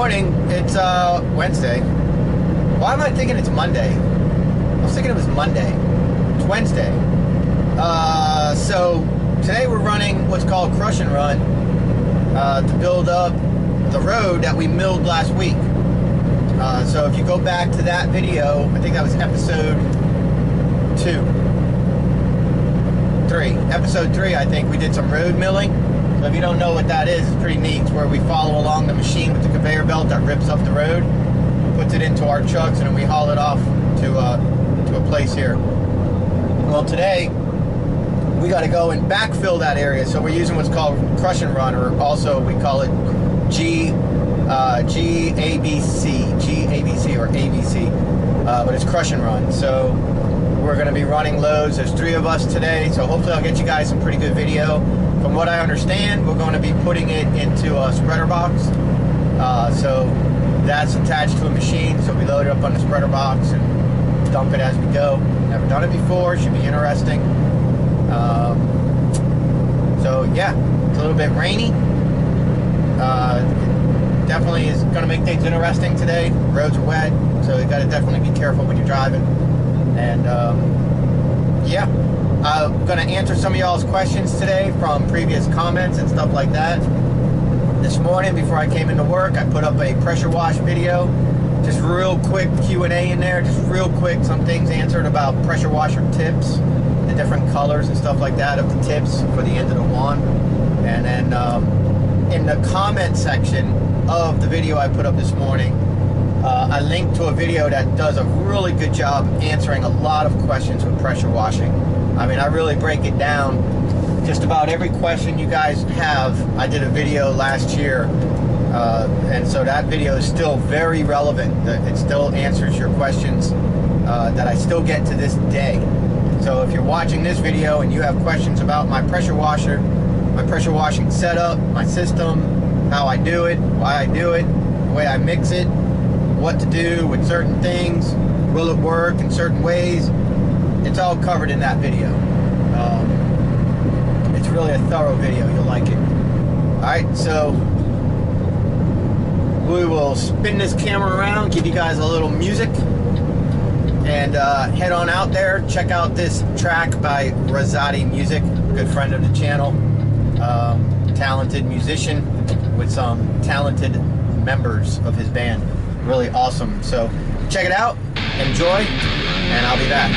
morning. It's Wednesday. Why am I thinking it's Monday? I was thinking it was Monday. It's Wednesday. So today we're running what's called Crush and Run to build up the road that we milled last week. So if you go back to that video, I think that was episode 3, I think, we did some road milling. So if you don't know what that is, it's pretty neat. It's where we follow along the machine with the conveyor belt that rips up the road, puts it into our trucks, and then we haul it off to a place here. Well, today we got to go and backfill that area. So we're using what's called Crush and Run, or also we call it GABC or ABC, but it's Crush and Run. So we're going to be running loads. There's 3 of us today, so hopefully I'll get you guys some pretty good video. From what I understand, we're going to be putting it into a spreader box. So that's attached to a machine, so we load it up on the spreader box and dump it as we go. Never done it before, should be interesting. So yeah, it's a little bit rainy. Definitely is going to make things interesting today. Roads are wet, so you got to definitely be careful when you're driving. And yeah, I'm going to answer some of y'all's questions today from previous comments and stuff like that. This morning, before I came into work, I put up a pressure wash video. Just real quick Q&A in there, just real quick, some things answered about pressure washer tips, the different colors and stuff like that of the tips for the end of the wand. And then in the comment section of the video I put up this morning, I linked to a video that does a really good job answering a lot of questions with pressure washing. I mean, I really break it down. Just about every question you guys have, I did a video last year, and so that video is still very relevant. It still answers your questions that I still get to this day. So if you're watching this video and you have questions about my pressure washer, my pressure washing setup, my system, how I do it, why I do it, the way I mix it, what to do with certain things, will it work in certain ways, it's all covered in that video. It's really a thorough video, you'll like it. Alright, so we will spin this camera around, give you guys a little music, and head on out there. Check out this track by Rosati Music, good friend of the channel, talented musician with some talented members of his band. Really awesome. So check it out, enjoy, and I'll be back.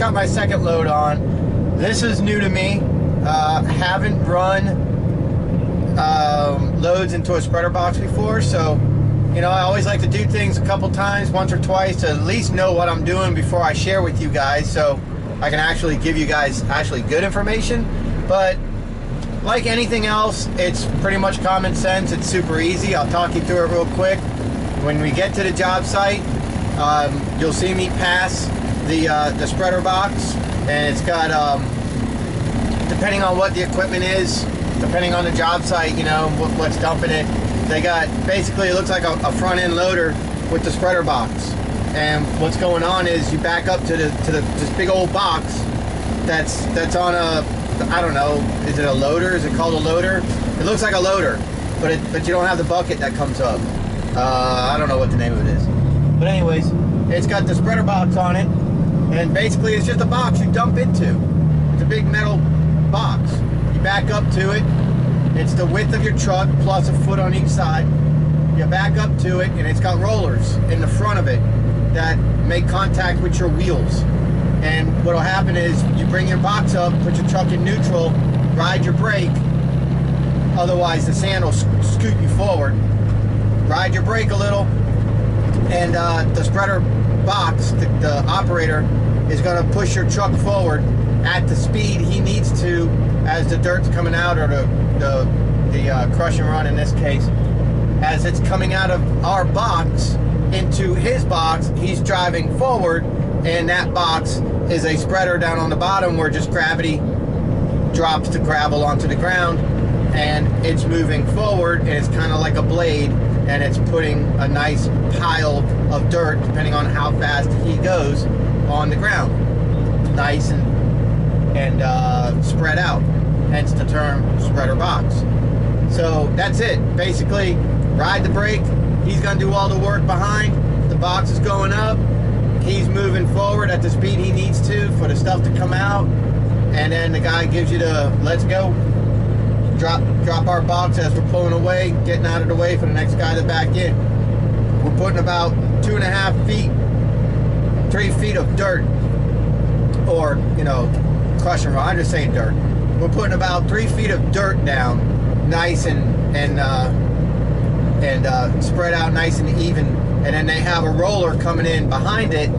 got my second load on. This is new to me. Haven't run loads into a spreader box before, so you know, I always like to do things a couple times, once or twice, to at least know what I'm doing before I share with you guys, so I can actually give you guys actually good information. But like anything else, it's pretty much common sense. It's super easy. I'll talk you through it real quick. When we get to the job site, you'll see me pass the spreader box, and it's got, depending on what the equipment is, depending on the job site, you know, what's dumping it, they got, basically it looks like a front end loader with the spreader box. And what's going on is you back up to this big old box that's on a, I don't know, is it a loader? Is it called a loader? It looks like a loader, but you don't have the bucket that comes up. I don't know what the name of it is. But anyways, it's got the spreader box on it, and basically it's just a box you dump into. It's a big metal box. You back up to it. It's the width of your truck plus a foot on each side. You back up to it, and it's got rollers in the front of it that make contact with your wheels. And what'll happen is you bring your box up, put your truck in neutral, ride your brake, otherwise the sand will scoot you forward. Ride your brake a little, and the spreader box, the operator, is going to push your truck forward at the speed he needs to as the dirt's coming out, or the crush and run in this case. As it's coming out of our box into his box, he's driving forward, and that box is a spreader down on the bottom where just gravity drops the gravel onto the ground, and it's moving forward, and it's kind of like a blade, and it's putting a nice pile of dirt, depending on how fast he goes, on the ground. Nice and spread out, hence the term spreader box. So that's it. Basically, ride the brake, he's going to do all the work behind, the box is going up, he's moving forward at the speed he needs to for the stuff to come out, and then the guy gives you the let's go. Drop our box as we're pulling away, getting out of the way for the next guy to back in. We're putting about 2.5 feet, 3 feet of dirt, or, you know, crush and run. I'm just saying dirt. We're putting about 3 feet of dirt down, nice and spread out nice and even. And then they have a roller coming in behind it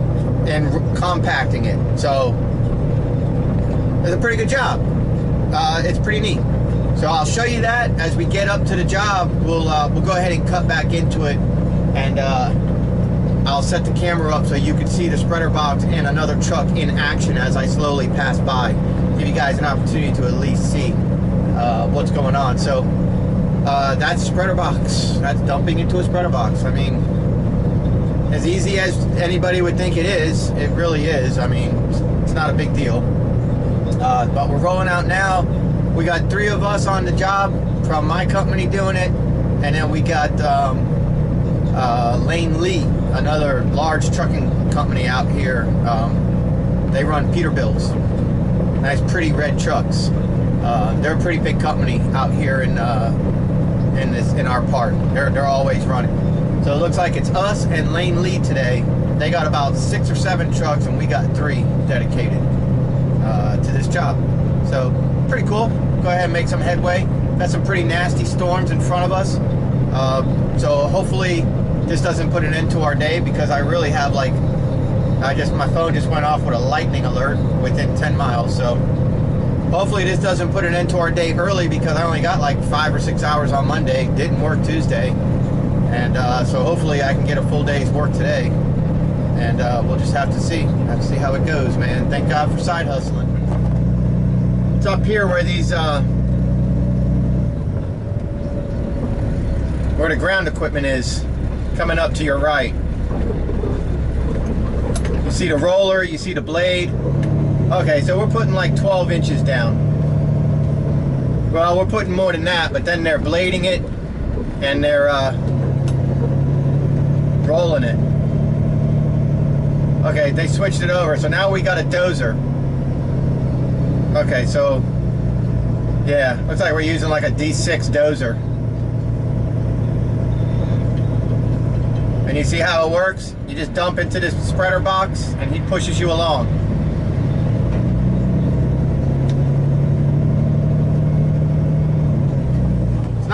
and compacting it. So it's a pretty good job. It's pretty neat. So I'll show you that as we get up to the job. We'll go ahead and cut back into it, and I'll set the camera up so you can see the spreader box and another truck in action as I slowly pass by. Give you guys an opportunity to at least see what's going on. So that's spreader box. That's dumping into a spreader box. I mean, as easy as anybody would think it is, it really is. I mean, it's not a big deal. But we're rolling out now. We got 3 of us on the job from my company doing it, and then we got Lane Lee, another large trucking company out here. They run Peterbilt's, nice pretty red trucks. They're a pretty big company out here in our part. They're always running. So it looks like it's us and Lane Lee today. They got about 6 or 7 trucks, and we got 3 dedicated to this job. So pretty cool. Go ahead and make some headway. Got some pretty nasty storms in front of us. So hopefully this doesn't put an end to our day, because I really have, like, my phone just went off with a lightning alert within 10 miles. So hopefully this doesn't put an end to our day early, because I only got like 5 or 6 hours on Monday. Didn't work Tuesday. And so hopefully I can get a full day's work today. And we'll just have to see how it goes, man. Thank God for side hustling. It's up here where these where the ground equipment is, coming up to your right. You see the roller, you see the blade. Okay, so we're putting like 12 inches down. Well, we're putting more than that, but then they're blading it and they're rolling it. Okay, they switched it over, so now we got a dozer. Okay, so yeah, looks like we're using like a D6 Dozer. And you see how it works? You just dump into this spreader box and he pushes you along.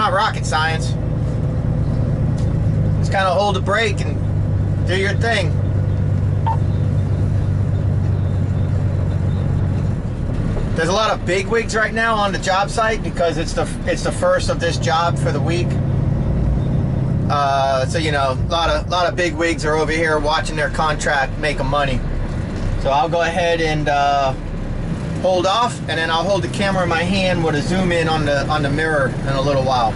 not rocket science. Just kind of hold the brake and do your thing. There's a lot of big wigs right now on the job site because it's the first of this job for the week. So you know, a lot of big wigs are over here watching their contract making money. So I'll go ahead and hold off, and then I'll hold the camera in my hand with a zoom in on the mirror in a little while.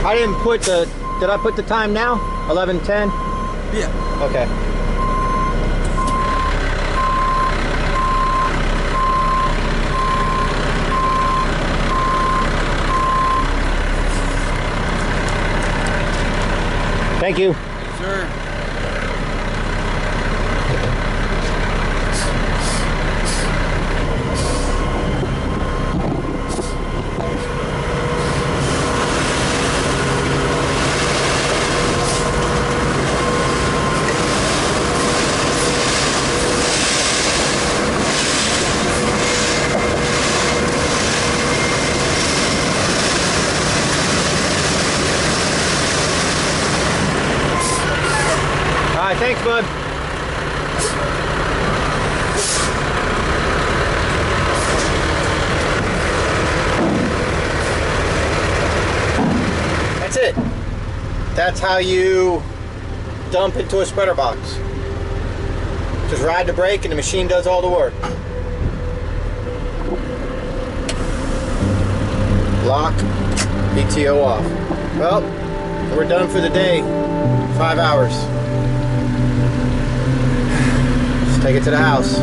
I didn't put the, did I put the time now? 11:10? Yeah. Okay. Thank you. Sure. All right, thanks, bud. That's it. That's how you dump into a spreader box. Just ride the brake and the machine does all the work. Lock, PTO off. Well, we're done for the day. 5 hours. Just take it to the house.